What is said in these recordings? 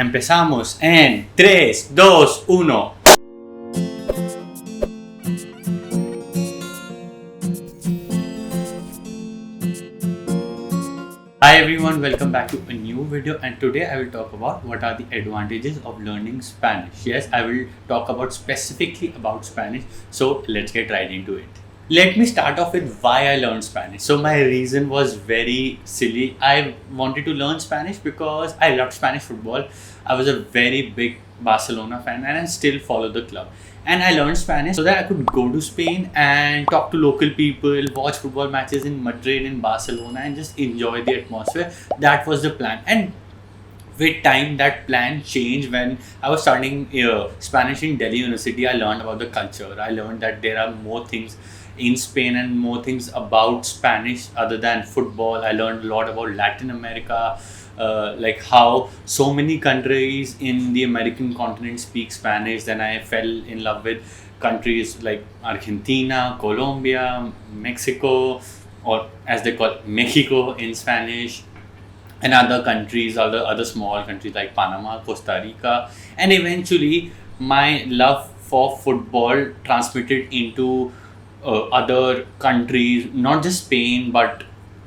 Empezamos en 3, 2, 1. Hi everyone, welcome back to a new video, and today I will talk about what are the advantages of learning Spanish. Yes, I will talk about specifically about Spanish, so let's get right into it. Let me start off with why I learned Spanish. So my reason was very silly. I wanted to learn Spanish because I loved Spanish football. I was a very big Barcelona fan and I still follow the club. And I learned Spanish so that I could go to Spain and talk to local people, watch football matches in Madrid, in Barcelona, and just enjoy the atmosphere. That was the plan. And with time, that plan changed. When I was studying Spanish in Delhi University, I learned about the culture. I learned that there are more things in Spain and more things about Spanish other than football. I learned a lot about Latin America, like how so many countries in the American continent speak Spanish. Then I fell in love with countries like Argentina, Colombia, Mexico, or as they call Mexico in Spanish, and other countries, other small countries like Panama, Costa Rica, and eventually my love for football transmitted into other countries, not just Spain, but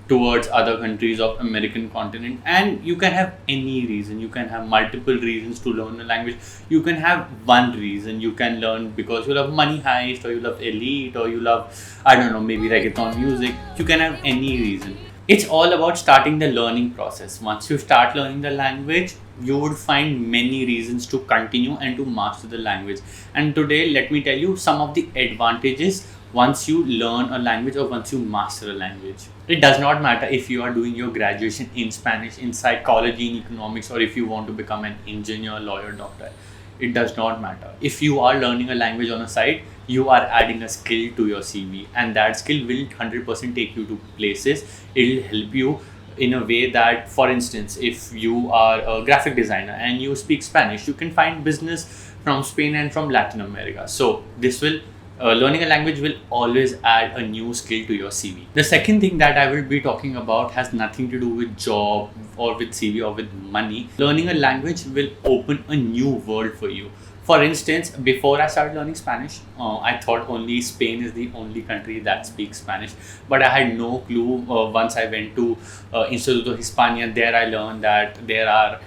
towards other countries of American continent. And you can have any reason. You can have multiple reasons to learn a language. You can have one reason. You can learn because you love Money Heist, or you love Elite, or you love, I don't know, maybe reggaeton music. You can have any reason. It's all about starting the learning process. Once you start learning the language, you would find many reasons to continue and to master the language. And today, let me tell you some of the advantages once you learn a language or once you master a language. It does not matter if you are doing your graduation in Spanish, in psychology, in economics, or if you want to become an engineer, lawyer, doctor. It does not matter. If you are learning a language on a side, you are adding a skill to your CV, and that skill will 100% take you to places. It will help you in a way that, for instance, if you are a graphic designer and you speak Spanish, you can find business from Spain and from Latin America. So this will learning a language will always add a new skill to your CV. The second thing that I will be talking about has nothing to do with job or with CV or with money. Learning a language will open a new world for you. For instance, before I started learning Spanish, I thought only Spain is the only country that speaks Spanish, but I had no clue. Once I went to Instituto Hispania, there I learned that there are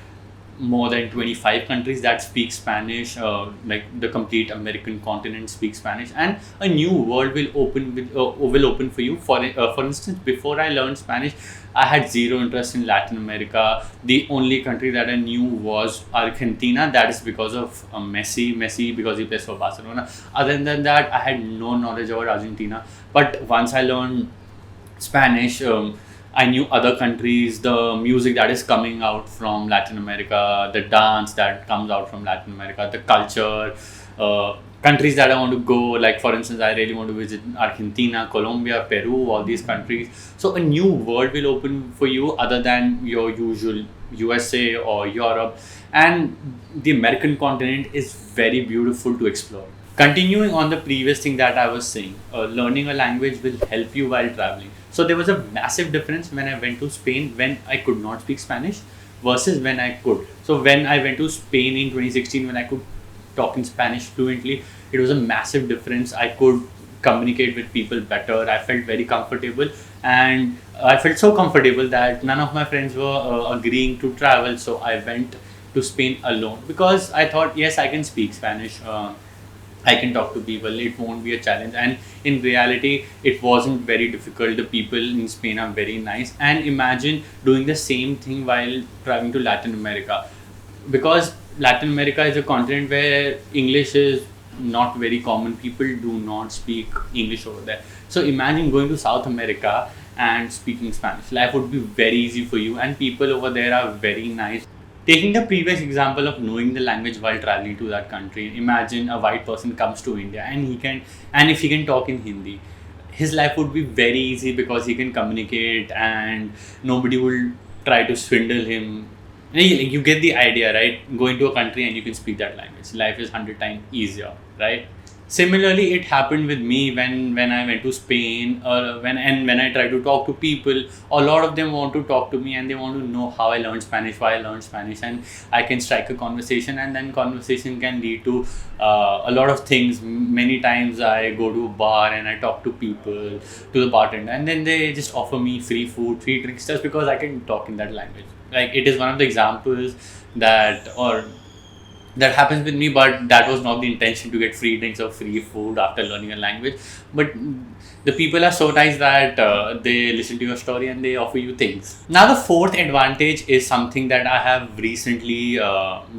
more than 25 countries that speak Spanish, like the complete American continent speaks Spanish, and a new world will open for you. For instance, before I learned Spanish, I had zero interest in Latin America. The only country that I knew was Argentina. That is because of Messi, because he plays for Barcelona. Other than that, I had no knowledge about Argentina. But once I learned Spanish, I knew other countries, the music that is coming out from Latin America, the dance that comes out from Latin America, the culture, countries that I want to go. Like, for instance, I really want to visit Argentina, Colombia, Peru, all these countries. So a new world will open for you other than your usual USA or Europe. And the American continent is very beautiful to explore. Continuing on the previous thing that I was saying, learning a language will help you while traveling. So there was a massive difference when I went to Spain when I could not speak Spanish versus when I could. So when I went to Spain in 2016, when I could talk in Spanish fluently, it was a massive difference. I could communicate with people better. I felt very comfortable, and I felt so comfortable that none of my friends were agreeing to travel. So I went to Spain alone because I thought, yes, I can speak Spanish. I can talk to people, it won't be a challenge. And in reality, it wasn't very difficult. The people in Spain are very nice. And imagine doing the same thing while traveling to Latin America. Because Latin America is a continent where English is not very common. People do not speak English over there. So imagine going to South America and speaking Spanish. Life would be very easy for you, and people over there are very nice. Taking the previous example of knowing the language while traveling to that country, imagine a white person comes to India and if he can talk in Hindi, his life would be very easy because he can communicate and nobody will try to swindle him. You get the idea, right? Go into a country and you can speak that language. Life is 100 times easier, right? Similarly, it happened with me when I went to Spain, or when I try to talk to people. A lot of them want to talk to me and they want to know how I learned Spanish, why I learned Spanish, and I can strike a conversation, and then conversation can lead to a lot of things. Many times I go to a bar and I talk to people, to the bartender, and then they just offer me free food, free drinks, just because I can talk in that language. Like, it is one of the examples that or that happens with me, but that was not the intention to get free drinks or free food after learning a language. But the people are so nice that they listen to your story and they offer you things. Now, the fourth advantage is something that I have recently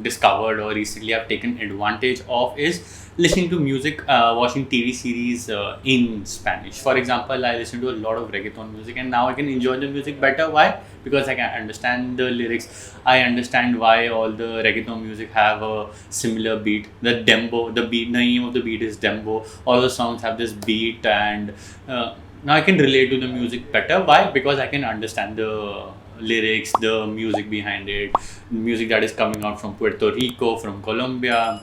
discovered, or recently I've taken advantage of, is listening to music, watching TV series in Spanish. For example, I listen to a lot of reggaeton music, and now I can enjoy the music better. Why? Because I can understand the lyrics. I understand why all the reggaeton music have a similar beat. The dembo, the name of the beat is dembo. All the songs have this beat, and now I can relate to the music better. Why? Because I can understand the lyrics, the music behind it, music that is coming out from Puerto Rico, from Colombia.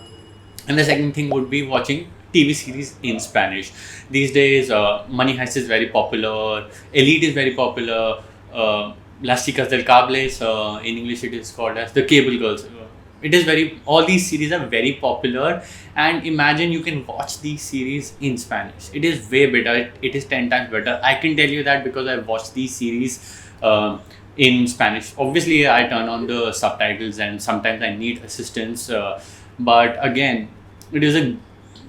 And the second thing would be watching TV series in Spanish. These days, Money Heist is very popular, Elite is very popular, Las Chicas del Cable, in English it is called as the Cable Girls. All these series are very popular, and imagine you can watch these series in Spanish. It is way better, it is 10 times better. I can tell you that because I watched these series in Spanish. Obviously, I turn on the subtitles and sometimes I need assistance, but again, it is a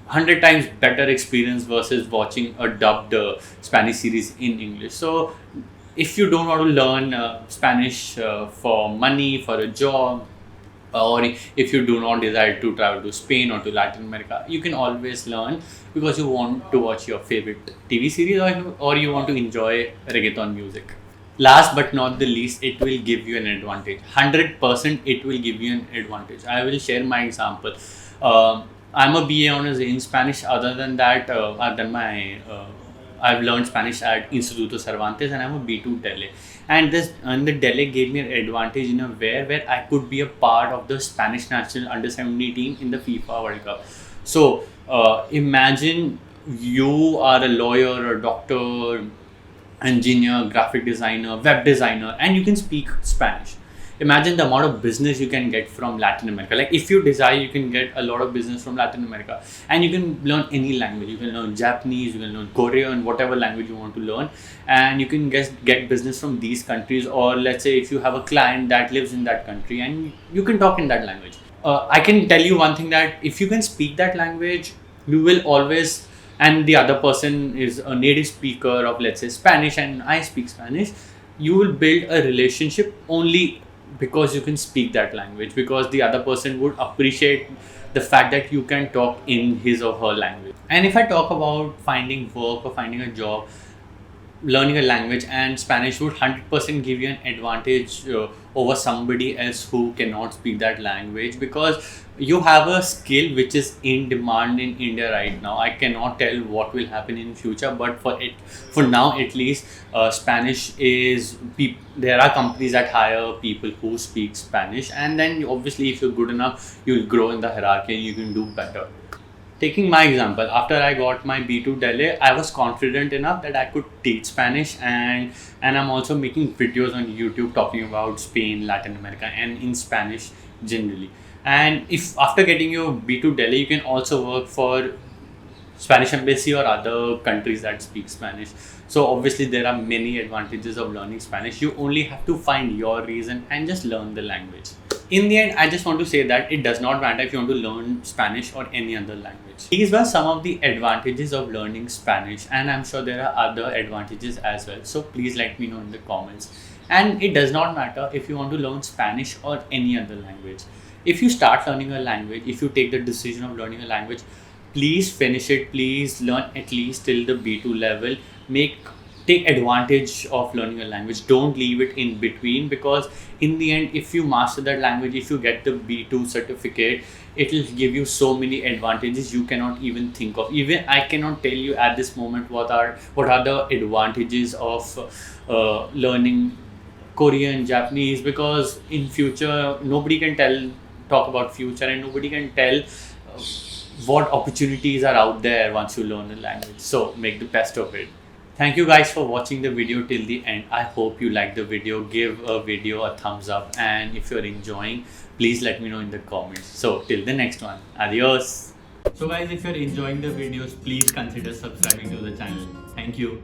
100 times better experience versus watching a dubbed Spanish series in English. So if you don't want to learn Spanish for money, for a job, or if you do not desire to travel to Spain or to Latin America, you can always learn because you want to watch your favorite TV series, or you want to enjoy reggaeton music. Last but not the least, it will give you an advantage. 100% it will give you an advantage. I will share my example. I'm a BA honors in Spanish. Other than that, I've learned Spanish at Instituto Cervantes, and I'm a B2 DELE. And the DELE gave me an advantage in a way where I could be a part of the Spanish national under-17 team in the FIFA World Cup. So imagine you are a lawyer, a doctor, engineer, graphic designer, web designer, and you can speak Spanish. Imagine the amount of business you can get from Latin America. Like, if you desire, you can get a lot of business from Latin America, and you can learn any language. You can learn Japanese, you can learn Korean, whatever language you want to learn, and you can get business from these countries. Or let's say if you have a client that lives in that country, and you can talk in that language. I can tell you one thing, that if you can speak that language, you will always, and the other person is a native speaker of, let's say, Spanish, and I speak Spanish, you will build a relationship only because you can speak that language, because the other person would appreciate the fact that you can talk in his or her language. And if I talk about finding work or finding a job, learning a language and Spanish would 100% give you an advantage over somebody else who cannot speak that language, because you have a skill which is in demand in India right now. I cannot tell what will happen in future, but for now at least, Spanish is there are companies that hire people who speak Spanish, and then obviously if you're good enough, you'll grow in the hierarchy and you can do better. Taking my example, after I got my B2 DELE, I was confident enough that I could teach Spanish, and I'm also making videos on YouTube talking about Spain, Latin America, and in Spanish generally. And if after getting your B2 DELE, you can also work for Spanish embassy or other countries that speak Spanish. So obviously there are many advantages of learning Spanish. You only have to find your reason and just learn the language. In the end, I just want to say that it does not matter if you want to learn Spanish or any other language. These were some of the advantages of learning Spanish, and I'm sure there are other advantages as well. So please let me know in the comments. And it does not matter if you want to learn Spanish or any other language. If you start learning a language, if you take the decision of learning a language, please finish it. Please learn at least till the B2 level. Take advantage of learning a language. Don't leave it in between, because in the end, if you master that language, if you get the B2 certificate, it will give you so many advantages you cannot even think of. Even I cannot tell you at this moment what are the advantages of learning Korean, Japanese, because in future nobody can talk about future, and nobody can tell what opportunities are out there once you learn a language. So make the best of it. Thank you guys for watching the video till the end. I hope you liked the video. Give a video a thumbs up, and if you're enjoying, please let me know in the comments. So till the next one, adios. So guys, if you're enjoying the videos, please consider subscribing to the channel. Thank you.